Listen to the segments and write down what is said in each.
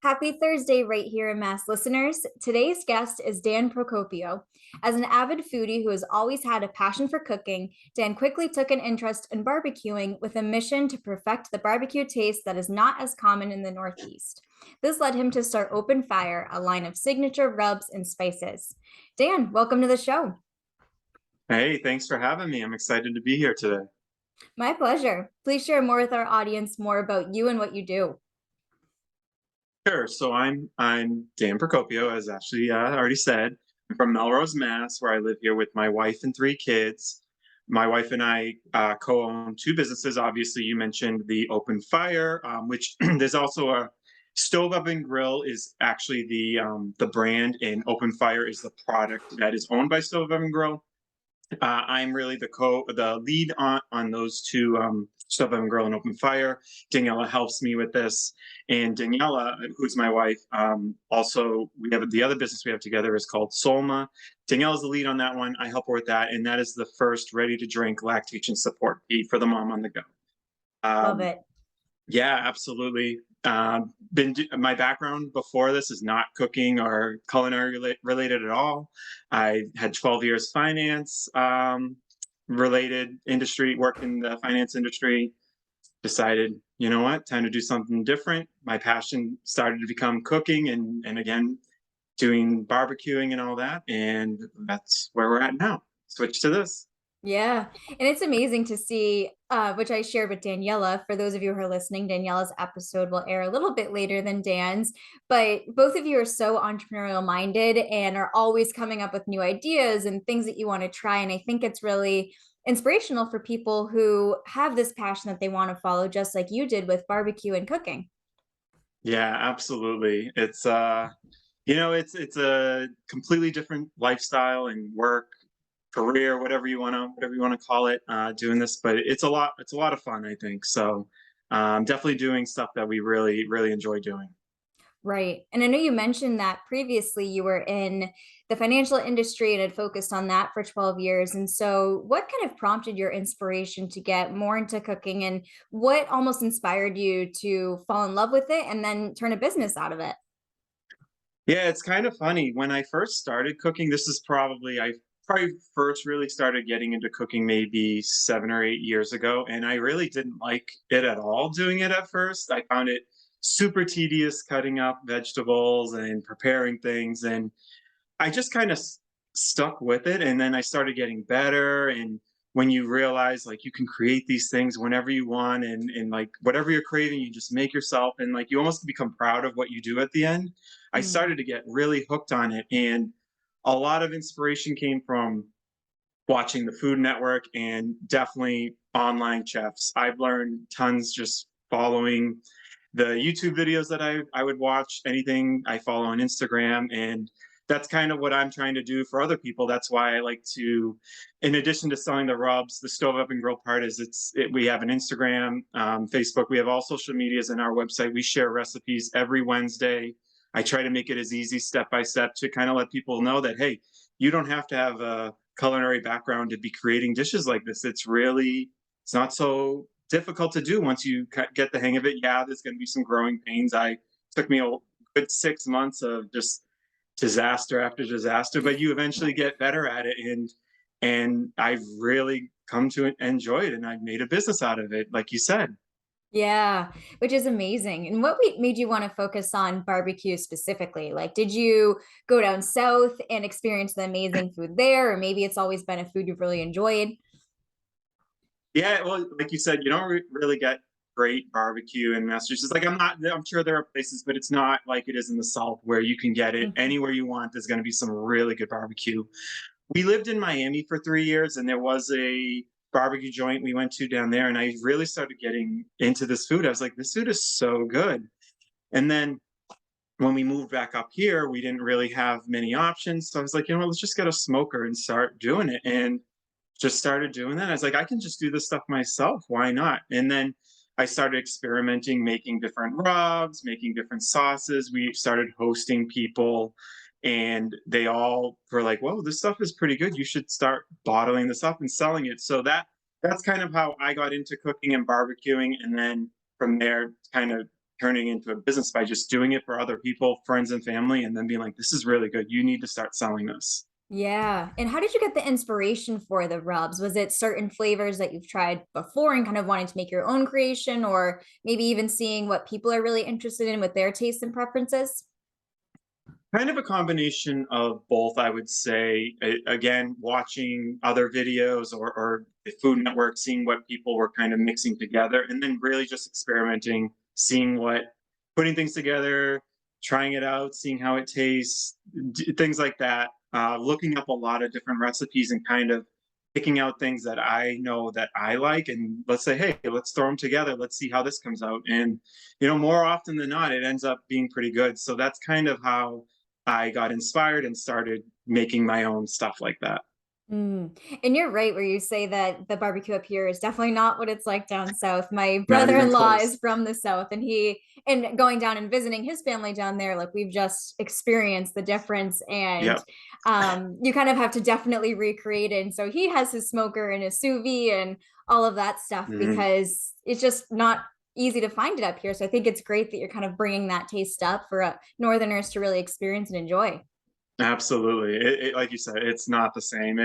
Happy Thursday, right here in Mass listeners. Today's guest is Dan Procopio. As an avid foodie who has always had a passion for cooking, Dan quickly took an interest in barbecuing with a mission to perfect the barbecue taste that is not as common in the Northeast. This led him to start Open Fire, a line of signature rubs and spices. Dan, welcome to the show. Hey, thanks for having me. I'm excited to be here today. My pleasure. Please share more with our audience more about you and what you do. Sure. So I'm Dan Procopio, as Ashley already said. I'm from Melrose, Mass, where I live here with my wife and three kids. My wife and I co-own two businesses. Obviously, you mentioned the Open Fire, which there's also a stove oven grill is actually the brand, and Open Fire is the product that is owned by Stove Oven Grill. I'm really the lead on those two, Stove Oven Grill and Open Fire. Daniela helps me with this, and Daniela, who's my wife, also we have the other business we have together is called Solma. Daniela's the lead on that one. I help her with that, and that is the first ready to drink lactation support feed for the mom on the go. Love Um, it. yeah, absolutely. My background before this is not cooking or culinary related at all. I had 12 years finance related industry, worked in the finance industry. Decided, you know what, time to do something different. My passion started to become cooking, and again doing barbecuing and all that, and that's where we're at now. Switch to this. Yeah. And it's amazing to see, which I shared with Daniela. For those of you who are listening, Daniela's episode will air a little bit later than Dan's, but both of you are so entrepreneurial minded and are always coming up with new ideas and things that you want to try. And I think it's really inspirational for people who have this passion that they want to follow, just like you did with barbecue and cooking. Yeah, absolutely. It's a completely different lifestyle and work, career, whatever you want to call it, doing this, but it's a lot of fun, I think. So definitely doing stuff that we really enjoy doing. Right. And I know you mentioned that previously you were in the financial industry and had focused on that for 12 years. And so, what kind of prompted your inspiration to get more into cooking, and what almost inspired you to fall in love with it and then turn a business out of it? Yeah, it's kind of funny. When I first started cooking, I probably first really started getting into cooking maybe 7 or 8 years ago, and I really didn't like it at all doing it at first. I found it super tedious cutting up vegetables and preparing things, and I just kind of stuck with it, and then I started getting better. And when you realize like you can create these things whenever you want, and like whatever you're craving, you just make yourself, and like you almost become proud of what you do at the end. I Mm. started to get really hooked on it, and a lot of inspiration came from watching the Food Network and definitely online chefs. I've learned tons just following the YouTube videos that I would watch, anything I follow on Instagram, and that's kind of what I'm trying to do for other people. That's why I like to, in addition to selling the rubs, the stove up and grill part is we have an Instagram, Facebook, we have all social medias and our website. We share recipes every Wednesday. I try to make it as easy step by step to kind of let people know that, hey, you don't have to have a culinary background to be creating dishes like this. It's not so difficult to do once you get the hang of it. Yeah, there's going to be some growing pains. I took me a good 6 months of just disaster after disaster, but you eventually get better at it, and I've really come to enjoy it, and I've made a business out of it, like you said. Yeah, which is amazing. And what made you want to focus on barbecue specifically? Like, did you go down south and experience the amazing food there, or maybe it's always been a food you've really enjoyed? Yeah, well, like you said, you don't really get great barbecue in Massachusetts. Like I'm sure there are places, but it's not like it is in the South where you can get it Mhm. anywhere you want. There's going to be some really good barbecue. We lived in Miami for 3 years, and there was a barbecue joint we went to down there, and I really started getting into this food. I was like, this food is so good. And then when we moved back up here, we didn't really have many options. So I was like, let's just get a smoker and start doing it. And just started doing that. I was like, I can just do this stuff myself. Why not? And then I started experimenting, making different rubs, making different sauces. We started hosting people, and they all were like, "Whoa, this stuff is pretty good. You should start bottling this up and selling it." So that's kind of how I got into cooking and barbecuing, and then from there, kind of turning into a business by just doing it for other people, friends and family, and then being like, this is really good. You need to start selling this. Yeah. And how did you get the inspiration for the rubs? Was it certain flavors that you've tried before and kind of wanting to make your own creation, or maybe even seeing what people are really interested in with their tastes and preferences? Kind of a combination of both, I would say. Again, watching other videos or the Food Network, seeing what people were kind of mixing together, and then really just experimenting, seeing putting things together, trying it out, seeing how it tastes, things like that. Looking up a lot of different recipes and kind of picking out things that I know that I like, and let's say, hey, let's throw them together. Let's see how this comes out. And more often than not, it ends up being pretty good. So that's kind of how I got inspired and started making my own stuff like that. Mm. And you're right where you say that the barbecue up here is definitely not what it's like down south. My Not even brother-in-law is close. from the south, and going down and visiting his family down there, like we've just experienced the difference. And Yep. you kind of have to definitely recreate it. And so he has his smoker and his sous vide and all of that stuff Mhm. because it's just not easy to find it up here. So I think it's great that you're kind of bringing that taste up for northerners to really experience and enjoy. Absolutely. Like you said, it's not the same.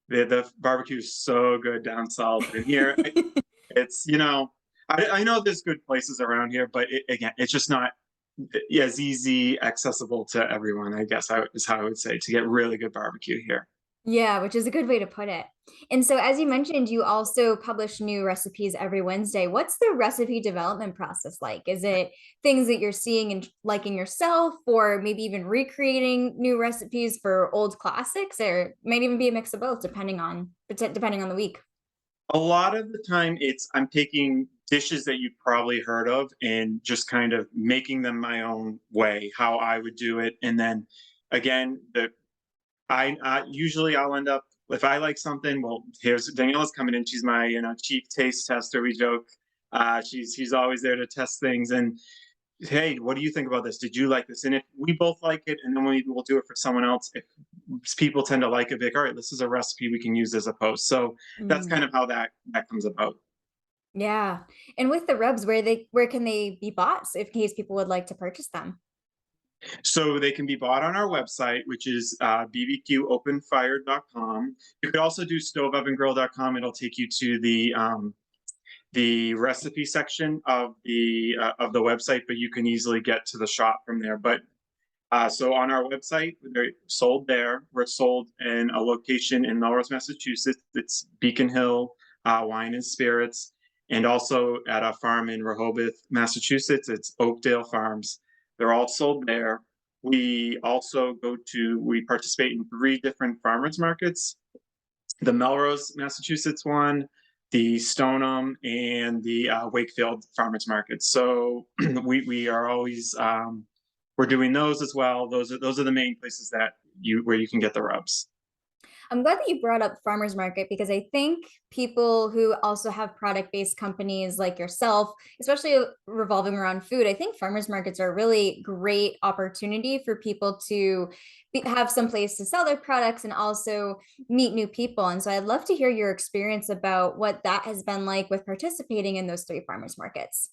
The barbecue is so good down south, and here it's I know there's good places around here, but again, it's just not as easy accessible to everyone. I guess is how I would say to get really good barbecue here. Yeah, which is a good way to put it. And so, as you mentioned, you also publish new recipes every Wednesday. What's the recipe development process like? Is it things that you're seeing and liking yourself, or maybe even recreating new recipes for old classics, or it might even be a mix of both, depending on the week? A lot of the time, I'm taking dishes that you've probably heard of and just kind of making them my own way, how I would do it, and then again, usually I'll end up if I like something. Well, here's Daniela's coming in. She's my chief taste tester. We joke. She's always there to test things and hey, what do you think about this? Did you like this? And if we both like it, and then we will do it for someone else. If people tend to like it, be like, all right, this is a recipe we can use as a post. So that's kind Mm, of how that comes about. yeah. And with the rubs, where can they be bought in case people would like to purchase them? So they can be bought on our website, which is bbqopenfire.com. You could also do stoveovengrill.com. It'll take you to the recipe section of the website, but you can easily get to the shop from there. But so on our website, they're sold there. We're sold in a location in Melrose, Massachusetts. It's Beacon Hill Wine and Spirits, and also at a farm in Rehoboth, Massachusetts. It's Oakdale Farms. They're all sold there. We participate in 3 different farmers markets: the Melrose, Massachusetts one, the Stoneham, and the Wakefield farmers market. So we are always we're doing those as well. Those are the main places that you can get the rubs. I'm glad that you brought up farmers market because I think people who also have product-based companies like yourself, especially revolving around food, I think farmers markets are a really great opportunity for people to have some place to sell their products and also meet new people. And so I'd love to hear your experience about what that has been like with participating in those 3 farmers markets.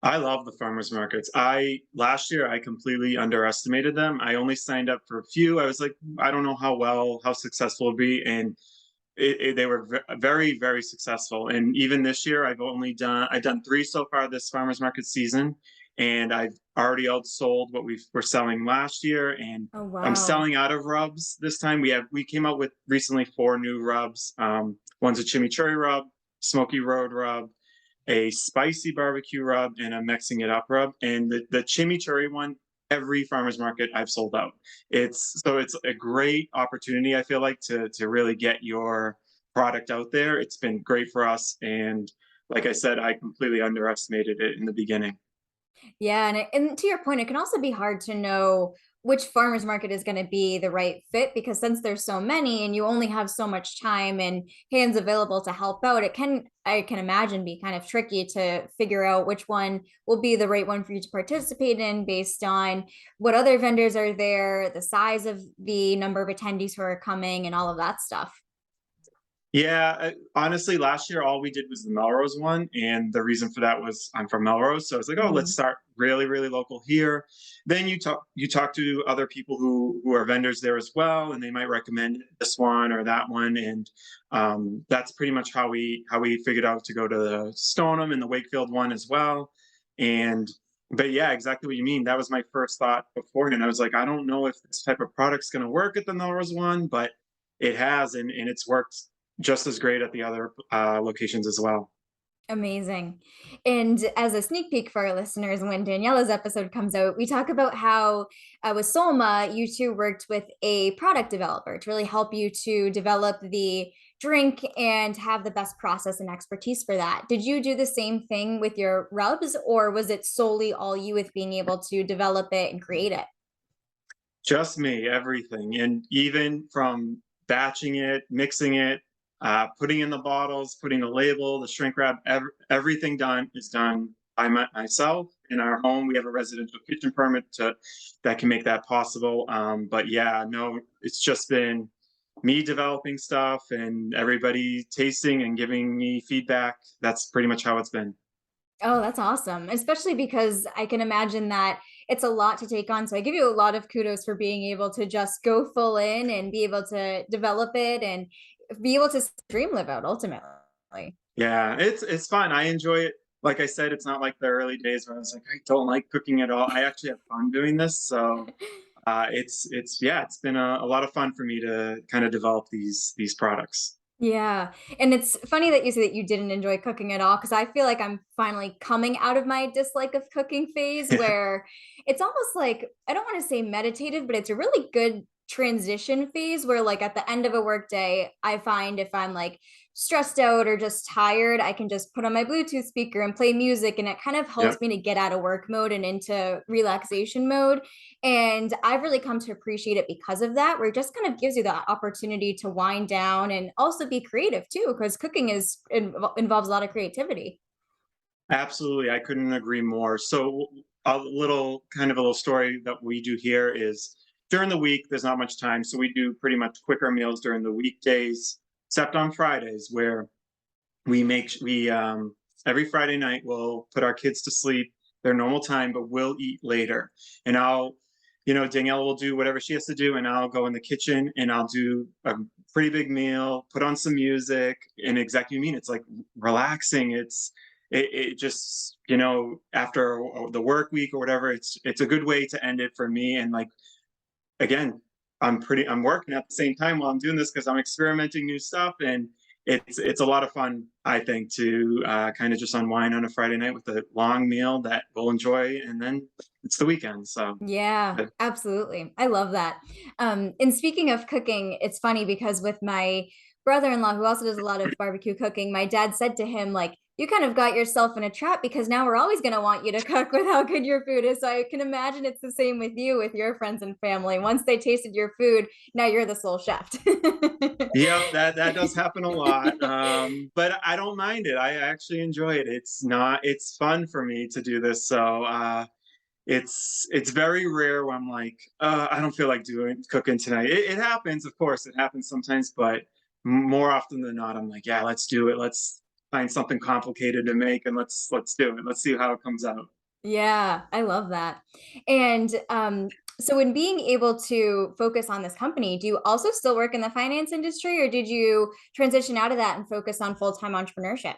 I love the farmers markets. I Last year I completely underestimated them. I only signed up for a few. I was like, I don't know how successful it'll be, and they were very very successful. And even this year, I've done 3 so far this farmers market season, and I've already outsold what we were selling last year. And Oh, I'm wow. selling out of rubs this time. We came out with recently 4 new rubs. One's a chimichurri rub, smoky road rub, a spicy barbecue rub, and a mixing it up rub. And the chimichurri one, every farmer's market I've sold out. It's a great opportunity, I feel like, to really get your product out there. It's been great for us. And like I said, I completely underestimated it in the beginning. Yeah, and to your point, it can also be hard to know which farmers market is going to be the right fit because since there's so many and you only have so much time and hands available to help out, I can imagine be kind of tricky to figure out which one will be the right one for you to participate in based on what other vendors are there, the size of the number of attendees who are coming, and all of that stuff. Yeah, honestly, last year all we did was the Melrose one, and the reason for that was I'm from Melrose, so I was like, "Oh, let's Mhm. start really, really local here." Then you talk to other people who are vendors there as well, and they might recommend this one or that one, and that's pretty much how we figured out to go to the Stoneham and the Wakefield one as well. And but yeah, exactly what you mean. That was my first thought beforehand. I was like, I don't know if this type of product's going to work at the Melrose one, but it has, and it's worked just as great at the other locations as well. Amazing. And as a sneak peek for our listeners, when Daniela's episode comes out, we talk about how with Solma, you two worked with a product developer to really help you to develop the drink and have the best process and expertise for that. Did you do the same thing with your rubs, or was it solely all you with being able to develop it and create it? Just me, everything, and even from batching it, mixing it, putting in the bottles, putting the label, the shrink wrap, everything done is done by myself in our home. We have a residential kitchen permit that can make that possible. But yeah, no, it's just been me developing stuff and everybody tasting and giving me feedback. That's pretty much how it's been. Oh, that's awesome. Especially because I can imagine that it's a lot to take on. So I give you a lot of kudos for being able to just go full in and be able to develop it and be able to dream live out ultimately. Yeah, it's fun. I enjoy it. Like I said, it's not like the early days where I was like, I don't like cooking at all. I actually have fun doing this. So it's yeah, it's been a lot of fun for me to kind of develop these products. Yeah. And it's funny that you say that you didn't enjoy cooking at all because I feel like I'm finally coming out of my dislike of cooking phase Yeah. where it's almost like I don't want to say meditative, but it's a really good transition phase where like at the end of a work day, I find if I'm like stressed out or just tired, I can just put on my Bluetooth speaker and play music and it kind of helps Yep. me to get out of work mode and into relaxation mode. And I've really come to appreciate it because of that, where it just kind of gives you the opportunity to wind down and also be creative too, because cooking involves a lot of creativity. Absolutely. I couldn't agree more. So a little story that we do here is during the week, there's not much time. So we do pretty much quicker meals during the weekdays, except on Fridays, where we every Friday night we'll put our kids to sleep their normal time, but we'll eat later. And Danielle will do whatever she has to do, and I'll go in the kitchen and I'll do a pretty big meal, put on some music, and exactly what you mean. It's like relaxing. It just after the work week or whatever, it's a good way to end it for me. And like again, I'm working at the same time while I'm doing this because I'm experimenting new stuff, and it's a lot of fun, I think, to kind of just unwind on a Friday night with a long meal that we'll enjoy, and then it's the weekend. So Yeah, absolutely. I love that. And speaking of cooking, it's funny because with my brother-in-law, who also does a lot of barbecue cooking, my dad said to him, like, you kind of got yourself in a trap because now we're always going to want you to cook with how good your food is. So I can imagine it's the same with you, with your friends and family. Once they tasted your food, now you're the sole chef. yep, that does happen a lot. But I don't mind it. I actually enjoy it. It's fun for me to do this. So it's very rare when I'm like, I don't feel like doing cooking tonight. It happens, of course, it happens sometimes, but more often than not, I'm like, yeah, let's do it. Let's find something complicated to make, and let's do it. Let's see how it comes out. Yeah, I love that. And so, in being able to focus on this company, do you also still work in the finance industry, or did you transition out of that and focus on full-time entrepreneurship?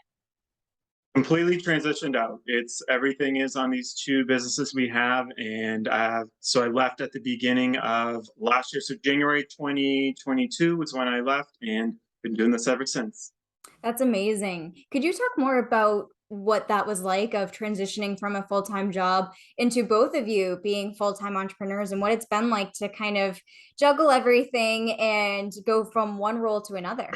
Completely transitioned out. It's everything is on these two businesses we have, and so I left at the beginning of last year. So January 2022 was when I left, and been doing this ever since. That's amazing. Could you talk more about what that was like of transitioning from a full-time job into both of you being full-time entrepreneurs and what it's been like to kind of juggle everything and go from one role to another?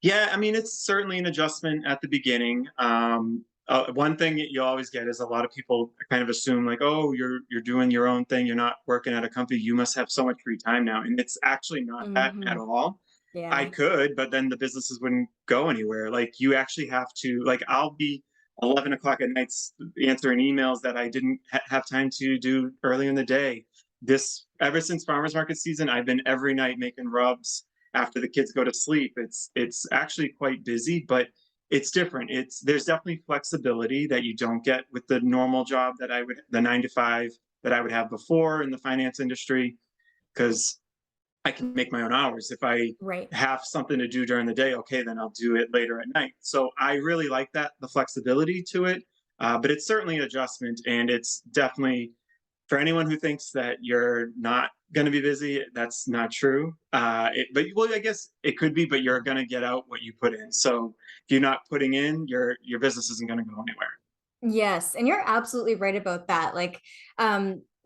Yeah, I mean, it's certainly an adjustment at the beginning. One thing that you always get is a lot of people kind of assume like, oh, you're doing your own thing, you're not working at a company, you must have so much free time now, and it's actually not that at Hmm. all. I Yeah. could, but then the businesses wouldn't go anywhere. Like you actually have to like I'll be 11 o'clock at nights answering emails that I didn't have time to do earlier in the day. This ever since farmers market season, I've been every night making rubs after the kids go to sleep. It's actually quite busy, but it's different. There's definitely flexibility that you don't get with the normal job that I would the 9 to 5 that I would have before in the finance industry, because I can make my own hours. If I Right. have something to do during the day, okay, then I'll do it later at night. So I really like that, the flexibility to it. But it's certainly an adjustment, and it's definitely for anyone who thinks that you're not going to be busy. That's not true. But well, I guess it could be, but you're going to get out what you put in. So if you're not putting in, your business isn't going to go anywhere. Yes, and you're absolutely right about that. Like,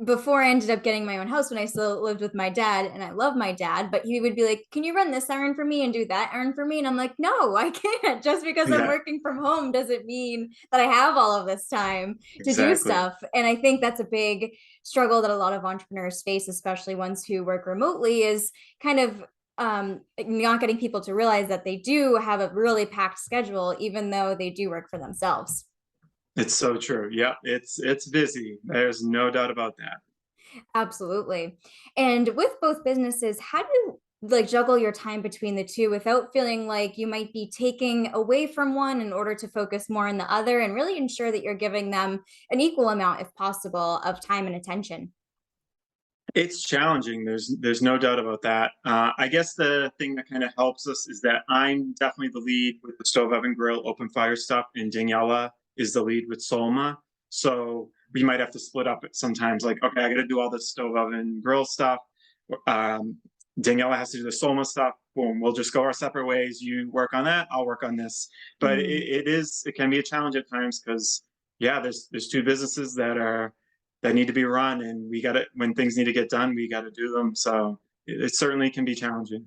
before I ended up getting my own house when I still lived with my dad, and I love my dad, but he would be like, "Can you run this errand for me and do that errand for me?" And I'm like, "No, I can't. Just because I'm Yeah, working from home doesn't mean that I have all of this time to do exactly. stuff." And I think that's a big struggle that a lot of entrepreneurs face, especially ones who work remotely, is kind of not getting people to realize that they do have a really packed schedule, even though they do work for themselves. It's so true. Yeah, it's busy. There's no doubt about that. Absolutely. And with both businesses, how do you like juggle your time between the two without feeling like you might be taking away from one in order to focus more on the other and really ensure that you're giving them an equal amount, if possible, of time and attention? It's challenging. There's no doubt about that. I guess the thing that kind of helps us is that I'm definitely the lead with the stove oven grill open fire stuff, and Daniela is the lead with Solma. So we might have to split up at sometimes. Like, okay, I got to do all this stove oven grill stuff. Um, Daniela has to do the Solma stuff. Boom, we'll just go our separate ways. You work on that. I'll work on this. But Mm. it can be a challenge at times because yeah, there's two businesses that need to be run, and we got to when things need to get done, we got to do them. So it certainly can be challenging.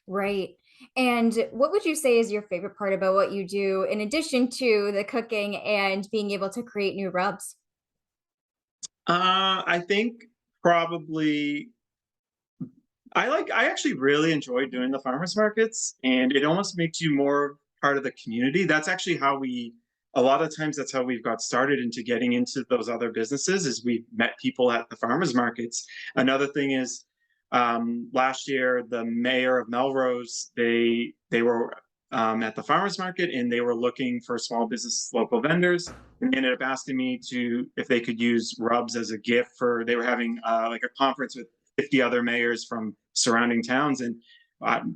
Right. And what would you say is your favorite part about what you do, in addition to the cooking and being able to create new rubs? I think probably I actually really enjoy doing the farmers markets, and it almost makes you more part of the community. That's actually how we a lot of times that's how we've got started into getting into those other businesses is we met people at the farmers markets. Another thing is last year the mayor of Melrose they were at the farmers market, and they were looking for small business local vendors, and they ended up asking me to if they could use rubs as a gift for they were having like a conference with 50 other mayors from surrounding towns, and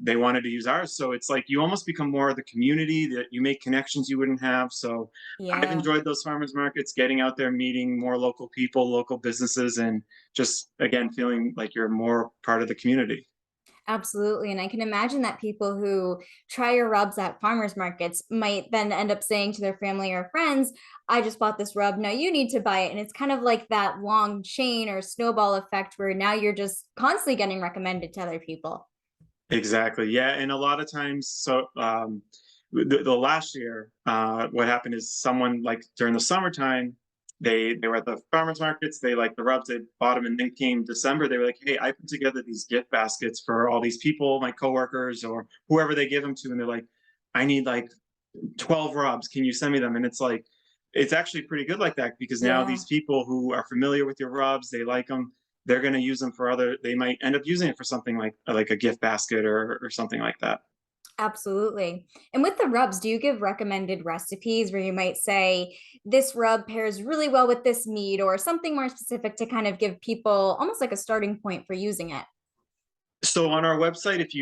they wanted to use ours. So it's like you almost become more of the community that you make connections you wouldn't have. So I've Yeah. enjoyed those farmers markets, getting out there, meeting more local people, local businesses, and just again feeling like you're more part of the community. Absolutely. And I can imagine that people who try your rubs at farmers markets might then end up saying to their family or friends, I just bought this rub. Now you need to buy it. And it's kind of like that long chain or snowball effect where now you're just constantly getting recommended to other people. Exactly. Yeah, and a lot of times, so the last year, what happened is someone like during the summertime, they were at the farmers markets. They like the rubs. They bought them, and then came December. They were like, "Hey, I put together these gift baskets for all these people, my coworkers or whoever they give them to," and they're like, "I need like 12 rubs. Can you send me them?" And it's like, it's actually pretty good like that because now Yeah. these people who are familiar with your rubs, they like them. They're going to use them for other. They might end up using it for something like a gift basket or something like that. Absolutely. And with the rubs, do you give recommended recipes where you might say this rub pairs really well with this meat or something more specific to kind of give people almost like a starting point for using it? So on our website, if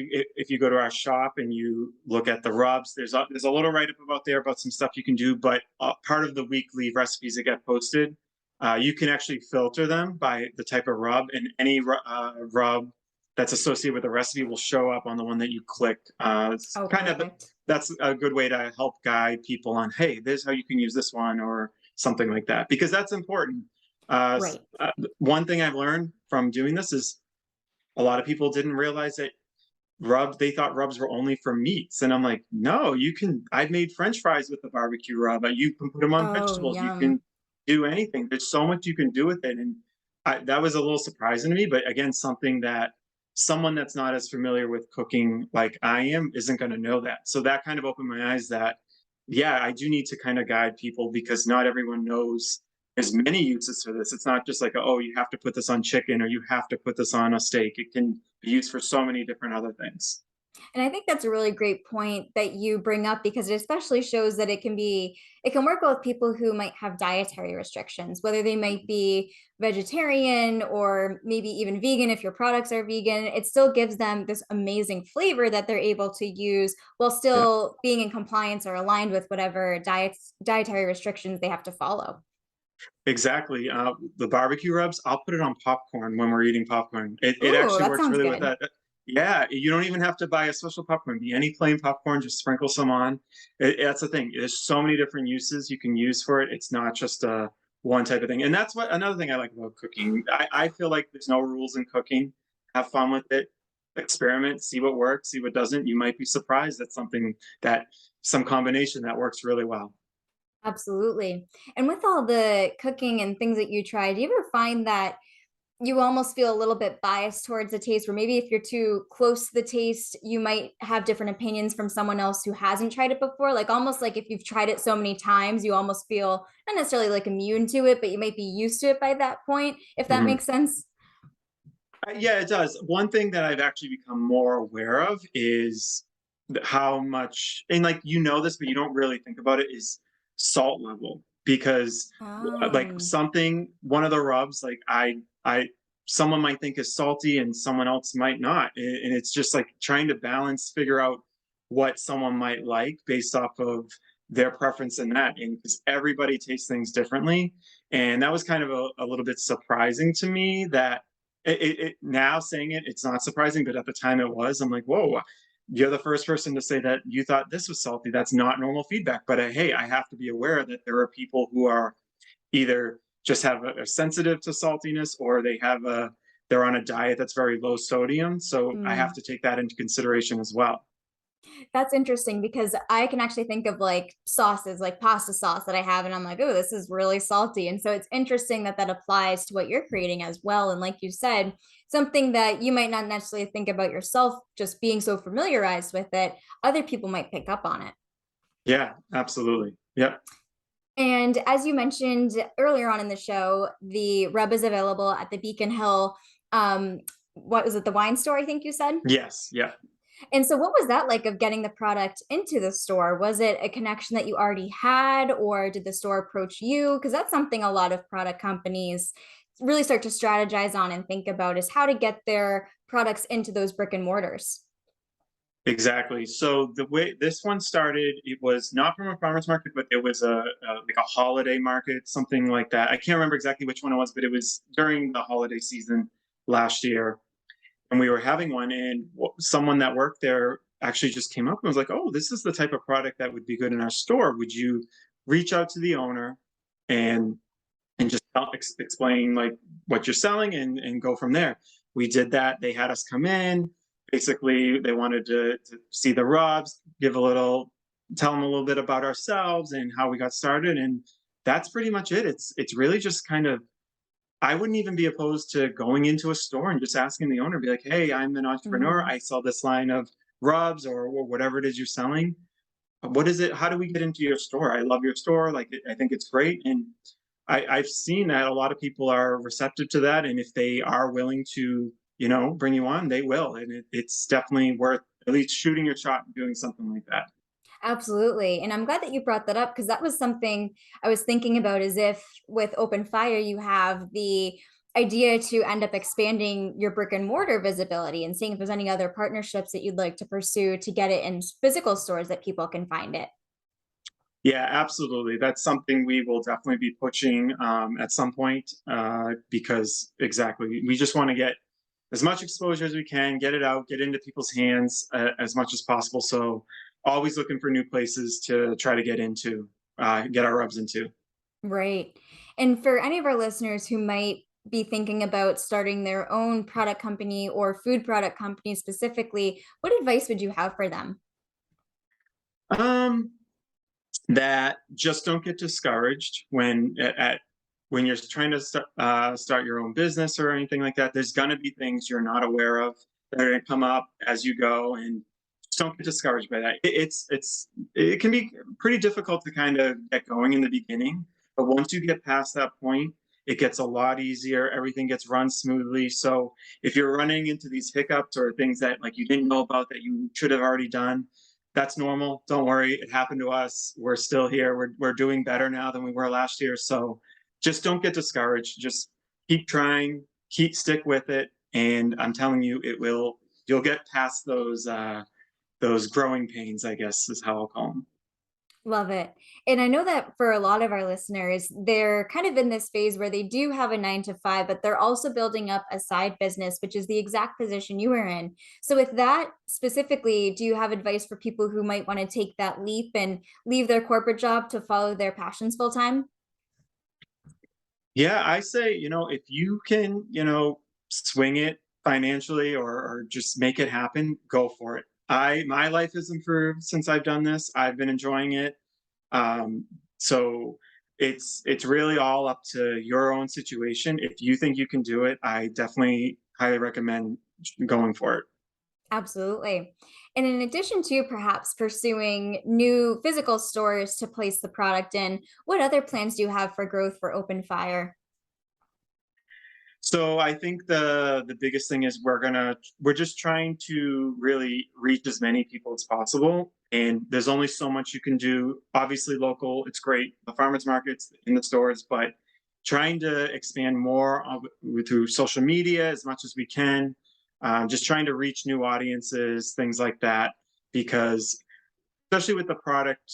you go to our shop and you look at the rubs, there's a little write up about there about some stuff you can do. But part of the weekly recipes that get posted, you can actually filter them by the type of rub, and any rub that's associated with the recipe will show up on the one that you click. It's Oh, kind of perfect. that's a good way to help guide people on, hey, this is how you can use this one or something like that, because that's important. Right. One thing I've learned from doing this is a lot of people didn't realize that rubs they thought rubs were only for meats, and I'm like, no, you can I've made french fries with the barbecue rub. You can put them on Oh, vegetables, you yum. can do anything. There's so much you can do with it, and that was a little surprising to me, but again, something that someone that's not as familiar with cooking like I am isn't going to know that. So that kind of opened my eyes that yeah, I do need to kind of guide people because not everyone knows there's many uses for this. It's not just like, oh, you have to put this on chicken or you have to put this on a steak. It can be used for so many different other things. And I think that's a really great point that you bring up because it especially shows that it can work well with people who might have dietary restrictions, whether they might be vegetarian or maybe even vegan if your products are vegan. It still gives them this amazing flavor that they're able to use while Yeah, still being in compliance or aligned with whatever dietary restrictions they have to follow. exactly. The barbecue rubs, I'll put it on popcorn when we're eating popcorn. It Ooh, actually that works sounds really with good. that. Yeah, you don't even have to buy a special popcorn. Be any plain popcorn, just sprinkle some on. That's the thing. There's so many different uses you can use for it. It's not just one type of thing. And that's what another thing I like about cooking. I feel like there's no rules in cooking. Have fun with it. Experiment, see what works, see what doesn't. You might be surprised at something that some combination that works really well. Absolutely. And with all the cooking and things that you try, do you ever find that you almost feel a little bit biased towards the taste, where maybe if you're too close to the taste, you might have different opinions from someone else who hasn't tried it before? Like almost like if you've tried it so many times, you almost feel not necessarily like immune to it, but you might be used to it by that point, if that Mhm. makes sense. Yeah, it does. One thing that I've actually become more aware of is how much, and like you know this, but you don't really think about it, is salt level. Because like Um, something, one of the rubs, like someone might think is salty and someone else might not. And it's just like trying to balance, figure out what someone might like based off of their preference in that. And because everybody tastes things differently. And that was kind of a little bit surprising to me that now saying it, it's not surprising, but at the time it was. I'm like, whoa, you're the first person to say that you thought this was salty. That's not normal feedback. But hey, I have to be aware that there are people who are either just have are sensitive to saltiness, or they're on a diet that's very low sodium. So I have mm. to take that into consideration as well. That's interesting because I can actually think of like sauces, like pasta sauce that I have, and I'm like, oh, this is really salty. And so it's interesting that that applies to what you're creating as well. And like you said, something that you might not necessarily think about yourself, just being so familiarized with it, other people might pick up on it. Yeah, absolutely. Yep. And as you mentioned earlier on in the show, the rub is available at the Beacon Hill. What was it, the wine store, I think you said? Yes. Yeah. And so, what was that like of getting the product into the store? Was it a connection that you already had, or did the store approach you? Because that's something a lot of product companies really start to strategize on and think about is how to get their products into those brick and mortars. Exactly. So the way this one started, it was not from a farmer's market, but it was a like a holiday market, something like that. I can't remember exactly which one it was, but it was during the holiday season last year, and we were having one, and someone that worked there actually just came up and was like, "Oh, this is the type of product that would be good in our store. Would you reach out to the owner and just explain like what you're selling and go from there?" We did that. They had us come in. Basically, they wanted to see the rubs, give a little, tell them a little bit about ourselves and how we got started, and that's pretty much it. It's really just kind of, I wouldn't even be opposed to going into a store and just asking the owner, be like, "Hey, I'm an entrepreneur. Mm, I sell this line of rubs or whatever it is you're selling. What is it? How do we get into your store? I love your store. Like, I think it's great." And I've seen that a lot of people are receptive to that. And if they are willing to, bring you on, they will. And it's definitely worth at least shooting your shot and doing something like that. absolutely. And I'm glad that you brought that up because that was something I was thinking about is if with Open Fire, you have the idea to end up expanding your brick and mortar visibility and seeing if there's any other partnerships that you'd like to pursue to get it in physical stores that people can find it. Yeah, absolutely. That's something we will definitely be pushing at some point because exactly, we just want to get as much exposure as we can, get it out, get into people's hands as much as possible. So always looking for new places to try to get into, get our rubs into. Right. And for any of our listeners who might be thinking about starting their own product company or food product company specifically, what advice would you have for them? Um, that just don't get discouraged when you're trying to start your own business or anything like that. There's going to be things you're not aware of that are going to come up as you go, and just don't get discouraged by that. It can be pretty difficult to kind of get going in the beginning, but once you get past that point, it gets a lot easier. Everything gets run smoothly. So if you're running into these hiccups or things that like you didn't know about that you should have already done, that's normal. Don't worry. It happened to us. We're still here. We're doing better now than we were last year. So just don't get discouraged. Just keep trying, keep stick with it. And I'm telling you, you'll get past those growing pains, I guess is how I'll call them. Love it. And I know that for a lot of our listeners, they're kind of in this phase where they do have a 9 to 5, but they're also building up a side business, which is the exact position you were in. So, with that specifically, do you have advice for people who might want to take that leap and leave their corporate job to follow their passions full time? Yeah, I say, if you can, swing it financially or just make it happen, go for it. My life has improved since I've done this. I've been enjoying it. Um, so it's really all up to your own situation. If you think you can do it, I definitely highly recommend going for it. Absolutely. And in addition to perhaps pursuing new physical stores to place the product in, what other plans do you have for growth for Open Fire? So I think the biggest thing is we're just trying to really reach as many people as possible. And there's only so much you can do. Obviously, local, it's great, the farmers markets in the stores, but trying to expand more through social media as much as we can. Just trying to reach new audiences, things like that, because especially with the product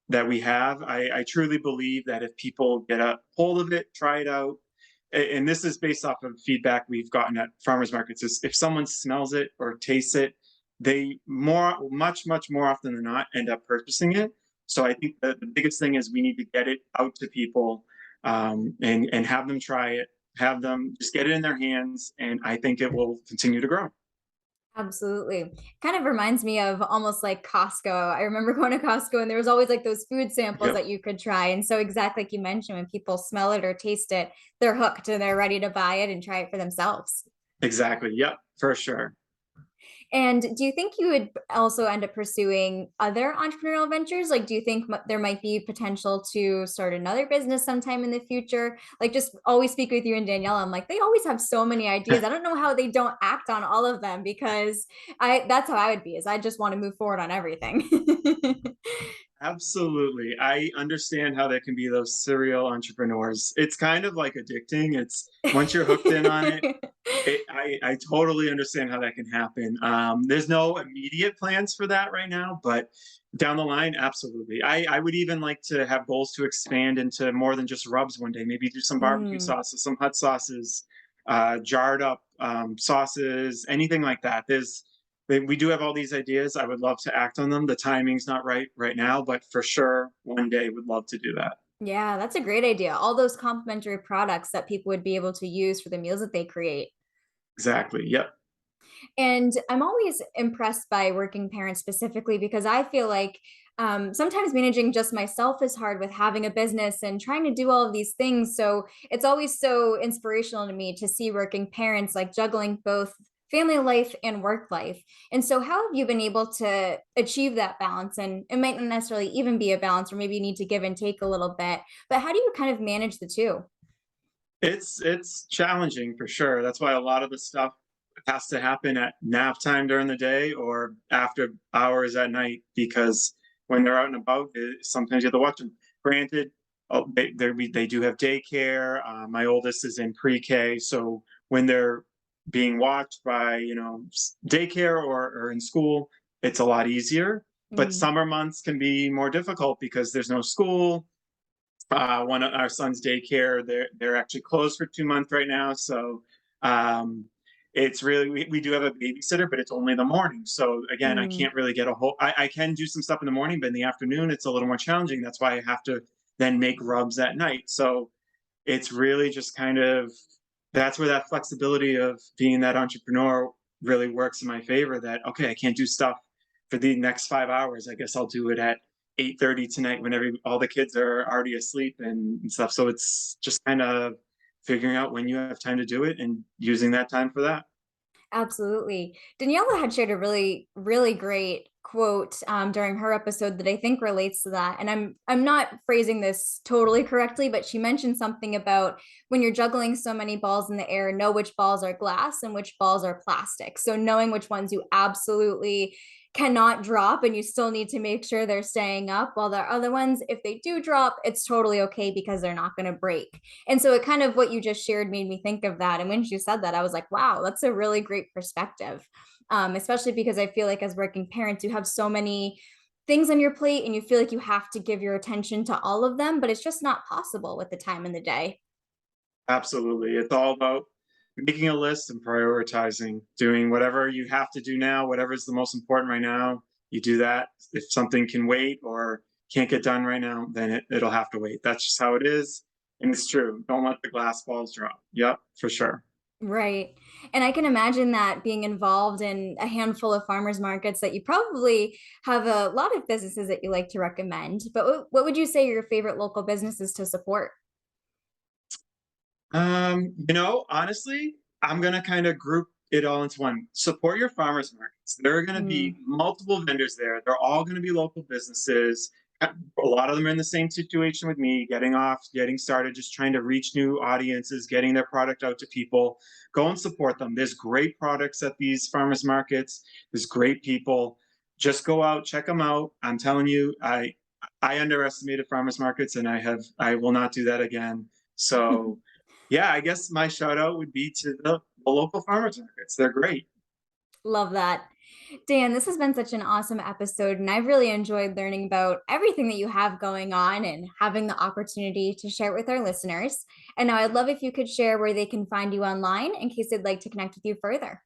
that we have, I truly believe that if people get a hold of it, try it out, and this is based off of feedback we've gotten at farmers markets, is if someone smells it or tastes it, they much more often than not end up purchasing it. So I think that the biggest thing is we need to get it out to people, and have them try it, have them just get it in their hands, and I think it will continue to grow. Absolutely. Kind of reminds me of almost like Costco. I remember going to Costco and there was always like those food samples Yep, that you could try. And so exactly like you mentioned, when people smell it or taste it, they're hooked and they're ready to buy it and try it for themselves. exactly. Yep, for sure. And do you think you would also end up pursuing other entrepreneurial ventures? Like, do you think there might be potential to start another business sometime in the future? Like, just always speak with you and Danielle. I'm like, they always have so many ideas. I don't know how they don't act on all of them because that's how I would be, is I just want to move forward on everything. Absolutely. I understand how there can be those serial entrepreneurs. It's kind of like addicting. It's once you're hooked in on it, I totally understand how that can happen. There's no immediate plans for that right now, but down the line, absolutely. I would even like to have goals to expand into more than just rubs one day. Maybe do some barbecue Mm. sauces, some hot sauces, jarred up sauces, anything like that. We do have all these ideas. I would love to act on them. The timing's not right now, but for sure, one day would love to do that. Yeah, that's a great idea. All those complementary products that people would be able to use for the meals that they create. Exactly. Yep. And I'm always impressed by working parents specifically because I feel like sometimes managing just myself is hard with having a business and trying to do all of these things. So it's always so inspirational to me to see working parents like juggling both family life and work life. And so, how have you been able to achieve that balance? And it might not necessarily even be a balance, or maybe you need to give and take a little bit, but how do you kind of manage the two? It's challenging for sure. That's why a lot of the stuff has to happen at nap time during the day or after hours at night because when they're out and about, sometimes you have to watch them. Granted, they do have daycare. My oldest is in pre-K, so when they're being watched by daycare or in school, it's a lot easier. But Mm, summer months can be more difficult because there's no school. One of our son's daycare, they're actually closed for 2 months right now. So um, it's really we do have a babysitter, but it's only the morning. So again, I mm. can't really get a whole. I can do some stuff in the morning, but in the afternoon, it's a little more challenging. That's why I have to then make rubs at night. So it's really just kind of that's where that flexibility of being that entrepreneur really works in my favor. That okay, I can't do stuff for the next 5 hours. I guess I'll do it at 8:30 tonight when all the kids are already asleep and stuff. So it's just kind of figuring out when you have time to do it and using that time for that. Absolutely. Daniela had shared a really, really great quote during her episode that I think relates to that. And I'm not phrasing this totally correctly, but she mentioned something about when you're juggling so many balls in the air, know which balls are glass and which balls are plastic. So knowing which ones you absolutely cannot drop and you still need to make sure they're staying up, while the other ones, if they do drop, it's totally okay because they're not going to break. And so it kind of, what you just shared made me think of that. And when you said that, I was like, wow, that's a really great perspective. Especially because I feel like as working parents, you have so many things on your plate and you feel like you have to give your attention to all of them, but it's just not possible with the time in the day. Absolutely. It's all about making a list and prioritizing, doing whatever you have to do now, whatever is the most important right now. You do that. If something can wait or can't get done right now, then it'll have to wait. That's just how it is. And it's true. Don't let the glass balls drop. Yep, for sure. Right. And I can imagine that being involved in a handful of farmers markets, that you probably have a lot of businesses that you like to recommend. But what would you say are your favorite local businesses to support? Honestly, I'm gonna kind of group it all into one. Support your farmers markets. There are gonna be Mm. multiple vendors there. They're all gonna be local businesses. A lot of them are in the same situation with me, getting off, getting started, just trying to reach new audiences, getting their product out to people. Go and support them. There's great products at these farmers markets. There's great people. Just go out, check them out. I'm telling you, I underestimated farmers markets, and I will not do that again. So yeah, I guess my shout out would be to the local farmers markets. They're great. Love that. Dan, this has been such an awesome episode, and I've really enjoyed learning about everything that you have going on and having the opportunity to share it with our listeners. And now I'd love if you could share where they can find you online in case they'd like to connect with you further.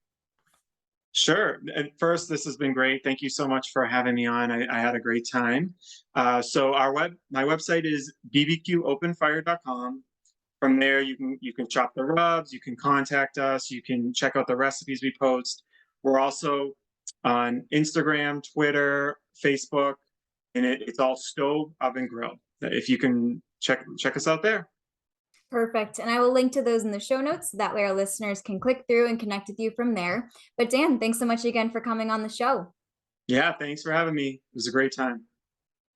Sure. At first, this has been great. Thank you so much for having me on. I had a great time. So my website is bbqopenfire.com. From there, you can shop the rubs, you can contact us, you can check out the recipes we post. We're also on Instagram, Twitter, Facebook, and it's all stove, oven, grill. If you can check us out there. Perfect. And I will link to those in the show notes. That way our listeners can click through and connect with you from there. But Dan, thanks so much again for coming on the show. Yeah, thanks for having me. It was a great time.